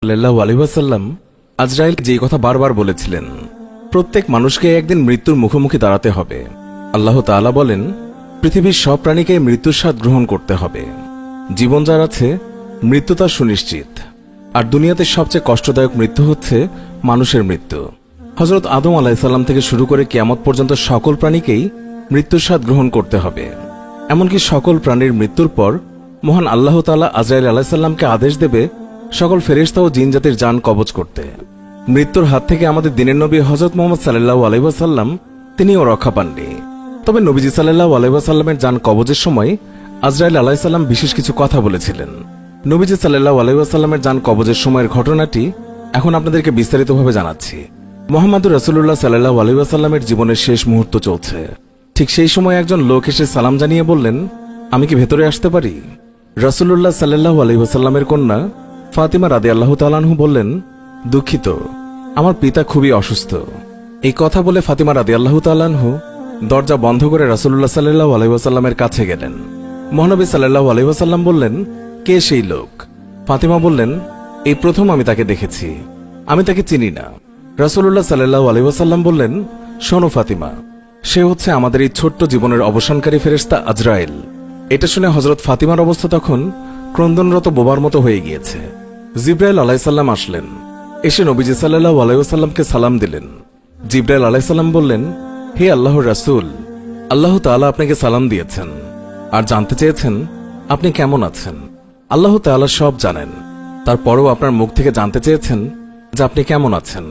সাল্লাল্লাহু আলাইহি ওয়াসাল্লাম আজরাইল যে কথা বারবার বলেছিলেন, প্রত্যেক মানুষকে একদিন মৃত্যুর মুখোমুখি দাঁড়াতে হবে। আল্লাহ তাআলা বলেন, পৃথিবীর সব প্রাণীকে মৃত্যুর স্বাদ গ্রহণ করতে হবে। জীবন যার আছে, মৃত্যু তার সুনিশ্চিত। আর দুনিয়াতে সবচেয়ে কষ্টদায়ক মৃত্যু হচ্ছে মানুষের মৃত্যু। হযরত আদম আলাইহিস সালাম থেকে শুরু করে কিয়ামত পর্যন্ত সকল প্রাণীকেই মৃত্যুর স্বাদ গ্রহণ করতে হবে। এমনকি সকল প্রাণীর মৃত্যুর পর মহান আল্লাহ তাআলা আজরাইল আলাইহিস সালামকে আদেশ দেবে সকল ফেরেশতা ও জিন জাতির জান কবজ করতে। মৃত্যুর হাত থেকে আমাদের দিনের নবী হযরত মুহাম্মদ সাল্লাল্লাহু আলাইহি ওয়াসাল্লাম তিনিও রক্ষা পাননি। তবে নবীজি সাল্লাল্লাহু আলাইহি ওয়াসাল্লামের জান কবজের সময় আজরাইল আলাইহিস সালাম বিশেষ কিছু কথা বলেছিলেন। নবীজি সাল্লাল্লাহু আলাইহি ওয়াসাল্লামের জান কবজের সময়ের ঘটনাটি এখন আপনাদেরকে বিস্তারিতভাবে জানাচ্ছি। মুহাম্মদুর রাসূলুল্লাহ সাল্লাল্লাহু আলাইহি ওয়াসাল্লামের জীবনের শেষ মুহূর্ত চলছে। ঠিক সেই সময় একজন লোক এসে সালাম জানিয়ে বললেন, আমি কি ভেতরে আসতে পারি? রাসূলুল্লাহ সাল্লাল্লাহু আলাইহি ওয়াসাল্লামের কন্যা ফাতিমা রাদিয়াল্লাহু তাআলা আনহা বললেন, দুঃখিত, আমার পিতা খুবই অসুস্থ। এই কথা বলে ফাতিমা রাদিয়াল্লাহু তাআলা আনহা দরজা বন্ধ করে রাসূলুল্লাহ সাল্লাল্লাহু আলাইহি ওয়াসাল্লামের কাছে গেলেন। মহানবী সাল্লাল্লাহু আলাইহি ওয়াসাল্লাম বললেন, কে সেই লোক? ফাতিমা বললেন, এই প্রথম আমি তাকে দেখেছি, আমি তাকে চিনি না। রাসূলুল্লাহ সাল্লাল্লাহু আলাইহি ওয়াসাল্লাম বললেন, শোনো ফাতিমা, সে হচ্ছে আমাদের এই ছোট্ট জীবনের অবসানকারী ফেরেশতা আজরাইল। এটা শুনে হযরত ফাতিমার অবস্থা তখন ক্রন্দনরত বোবার মতো হয়ে গিয়েছে। জিবরাইল আলাইহিস সালাম আসলেন, এসে নবীজি সাল্লাল্লাহু আলাইহি ওয়াসাল্লামকে সালাম দিলেন। জিবরাইল আলাইহিস সালাম বললেন, হে আল্লাহর রাসূল, আল্লাহ তাআলা আপনাকে সালাম দিয়েছেন আর জানতে চেয়েছেন আপনি কেমন আছেন। আল্লাহ তাআলা সব জানেন, তারপরেও আপনার মুখ থেকে জানতে চেয়েছেন যে আপনি কেমন আছেন।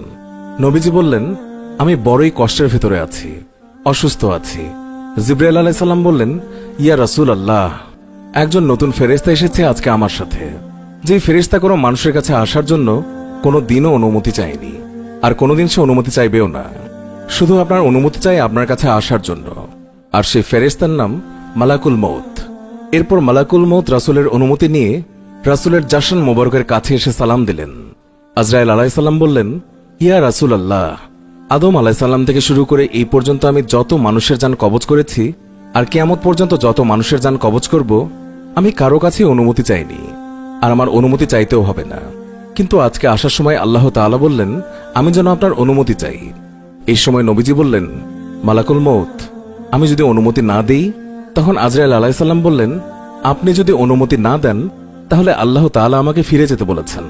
নবীজি বললেন, আমি বড়ই কষ্টের ভেতরে আছি, অসুস্থ আছি। জিবরাইল আলাইহিস সালাম বললেন, ইয়া রাসূল আল্লাহ, একজন নতুন ফেরেশতা এসেছে আজকে আমার সাথে, যে ফেরেশতা কোনো মানুষের কাছে আসার জন্য কোনো দিনও অনুমতি চায়নি, আর কোনোদিন সে অনুমতি চাইবেও না। শুধু আপনার অনুমতি চাই আপনার কাছে আসার জন্য। আর সেই ফেরেশতার নাম মালাকুল মউত। এরপর মালাকুল মউত রাসূলের অনুমতি নিয়ে রাসূলের জাশন মোবারকের কাছে এসে সালাম দিলেন। আজরাইল আলাইহিস সালাম বললেন, ইয়া রাসূল আল্লাহ, আদম আলাইহিস সালাম থেকে শুরু করে এই পর্যন্ত আমি যত মানুষের জান কবজ করেছি আর কিয়ামত পর্যন্ত যত মানুষের জান কবজ করব, আমি কারো কাছে অনুমতি চাইনি, আর আমার অনুমতি চাইতেও হবে না। কিন্তু আজকে আসার সময় আল্লাহ তাআলা বললেন আমি যেন আপনার অনুমতি চাই। এই সময় নবীজি বললেন, মালাকুল মউত, আমি যদি অনুমতি না দেই? তখন আজরাইল আলাইহিস সালাম বললেন, আপনি যদি অনুমতি না দেন তাহলে আল্লাহ তাআলা আমাকে ফিরে যেতে বলেছেন।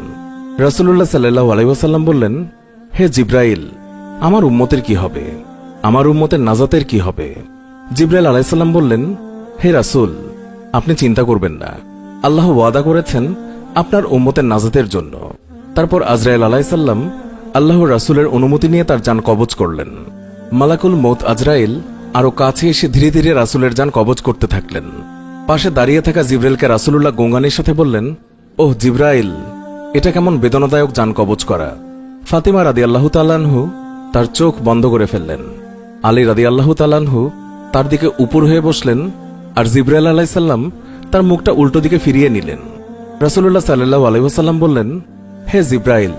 রাসূলুল্লাহ সাল্লাল্লাহু আলাইহি ওয়াসাল্লাম বললেন, হে জিবরাইল, আমার উম্মতের কি হবে? আমার উম্মতের নাজাতের কি হবে? জিবরাইল আলাইহিস সালাম বললেন, হে রাসূল, আপনি চিন্তা করবেন না, আল্লাহ ওয়াদা করেছেন আপনার উম্মতের নাজাতের জন্য। তারপর আজরাইল আলাইহিস সালাম আল্লাহর রাসূলের অনুমতি নিয়ে তার জান কবজ করলেন। মালাকুল মউত আজরাইল আরো কাছে এসে ধীরে ধীরে রাসূলের জান কবজ করতে থাকলেন। পাশে দাঁড়িয়ে থাকা জিবরাইলকে রাসূলুল্লাহ গোঙ্গানির সাথে বললেন, ওহ জিবরাইল, এটা কেমন বেদনাদায়ক জান কবজ করা। ফাতিমা রাদিয়াল্লাহু তাআলা আনহা তার চোখ বন্ধ করে ফেললেন। আলী রাদিয়াল্লাহু তাআলা আনহু তার দিকে উপর হয়ে বসলেন, আর জিবরাইল আলাইহিস সালাম তার মুখটা উল্টো দিকে ফিরিয়ে নিলেন। রাসূলুল্লাহ সাল্লাল্লাহু আলাইহি ওয়াসাল্লাম বললেন, হে জিবরাইল,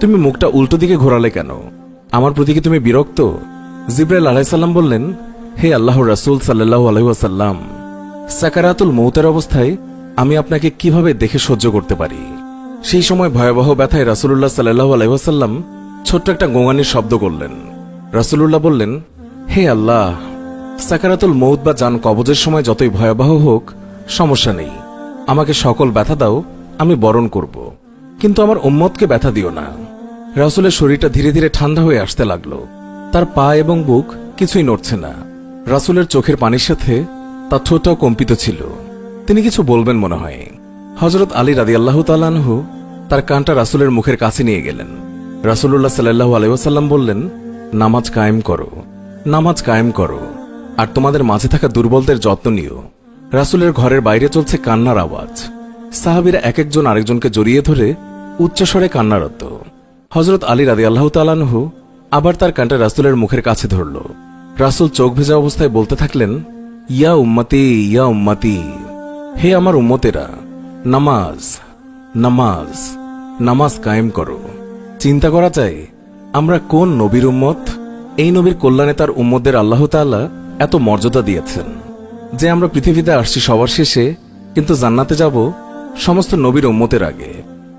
তুমি মুখটা উল্টো দিকে ঘোরালে কেন? আমার প্রতি কি তুমি বিরক্ত? জিবরাইল আলাইহিস সালাম বললেন, হে আল্লাহর রাসূল সাল্লাল্লাহু আলাইহি ওয়াসাল্লাম, সাকারাতুল মউতের অবস্থায় আমি আপনাকে কিভাবে দেখে সহ্য করতে পারি? সেই সময় ভয়াবহ ব্যথায় রাসূলুল্লাহ সাল্লাল্লাহু আলাইহি ওয়াসাল্লাম ছোট্ট একটা গোঙানির শব্দ করলেন। রাসূলুল্লাহ বললেন, হে আল্লাহ, সাকারাতুল মউত বা জান কবজের সময় যতই ভয়াবহ হোক সমস্যা নেই, আমাকে সকল ব্যথা দাও, আমি বরণ করব, কিন্তু আমার উম্মতকে ব্যথা দিও না। রাসূলের শরীরটা ধীরে ধীরে ঠান্ডা হয়ে আসতে লাগলো। তার পা এবং বুক কিছুই নড়ছে না। রাসূলের চোখের পানির সাথে তার ঠোঁটটাও কম্পিত ছিল। তিনি কিছু বলবেন মনে হয়। হযরত আলী রাদিয়াল্লাহু তাআলা আনহু তার কানটা রাসূলের মুখের কাছে নিয়ে গেলেন। রাসূলুল্লাহ সাল্লাল্লাহু আলাইহি ওয়াসাল্লাম বললেন, নামাজ কায়েম করো, নামাজ কায়েম করো, আর তোমাদের মাঝে থাকা দুর্বলদের যত্ন নিও। রাসূলের ঘরের বাইরে চলছে কান্নার আওয়াজ। সাহাবীরা এক একজন আরেকজনকে জড়িয়ে ধরে উচ্চস্বরে কান্নারত। হযরত আলী রাদিয়াল্লাহু তাআলা আনহু আবার তার কানটা রাসূলের মুখের কাছে ধরল। রাসূল চোখ ভেজা অবস্থায় বলতে থাকলেন, ইয়া উম্মতি, ইয়া উম্মতি, হে আমার উম্মতেরা, নামাজ, নামাজ, নামাজ কায়েম করো। চিন্তা করা যায় আমরা কোন নবীর উম্মত? এই নবীর কল্যাণে তার উম্মতদের আল্লাহ তাআলা এত মর্যাদা দিয়েছেন যে আমরা পৃথিবীতে আসছি সবার শেষে, কিন্তু জান্নাতে যাব সমস্ত নবীর উম্মতের আগে।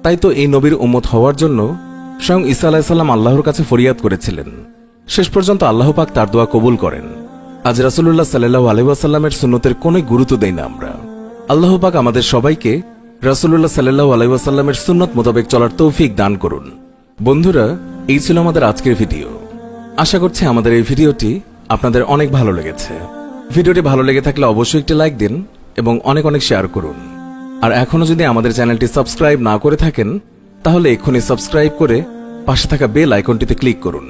তাই তাই তো এই নবীর উম্মত হওয়ার জন্য স্বয়ং ঈসা আলাইহিসসালাম আল্লাহর কাছে ফরিয়াদ করেছিলেন। শেষ পর্যন্ত আল্লাহ পাক তার দোয়া কবুল করেন। আজ রাসূলুল্লাহ সাল্লাল্লাহু আলাইহি ওয়াসাল্লামের সুন্নতের কোনো গুরুত্ব দেই না আমরা। আল্লাহ পাক আমাদের সবাইকে রাসূলুল্লাহ সাল্লাল্লাহু আলাইহি ওয়াসাল্লামের সুন্নত মোতাবেক চলার তৌফিক দান করুন। বন্ধুরা, এই ছিল আমাদের আজকের ভিডিও। আশা করছি আমাদের এই ভিডিওটি আপনাদের অনেক ভালো লেগেছে। ভিডিওটি ভালো লেগে থাকলে অবশ্যই একটি লাইক দিন এবং অনেক অনেক শেয়ার করুন। আর এখনো যদি আমাদের চ্যানেলটি সাবস্ক্রাইব না করে থাকেন তাহলে এক্ষুনি সাবস্ক্রাইব করে পাশে থাকা বেল আইকনটিতে ক্লিক করুন।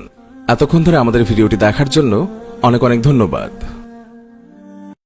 এতক্ষণ ধরে আমাদের ভিডিওটি দেখার জন্য অনেক অনেক ধন্যবাদ।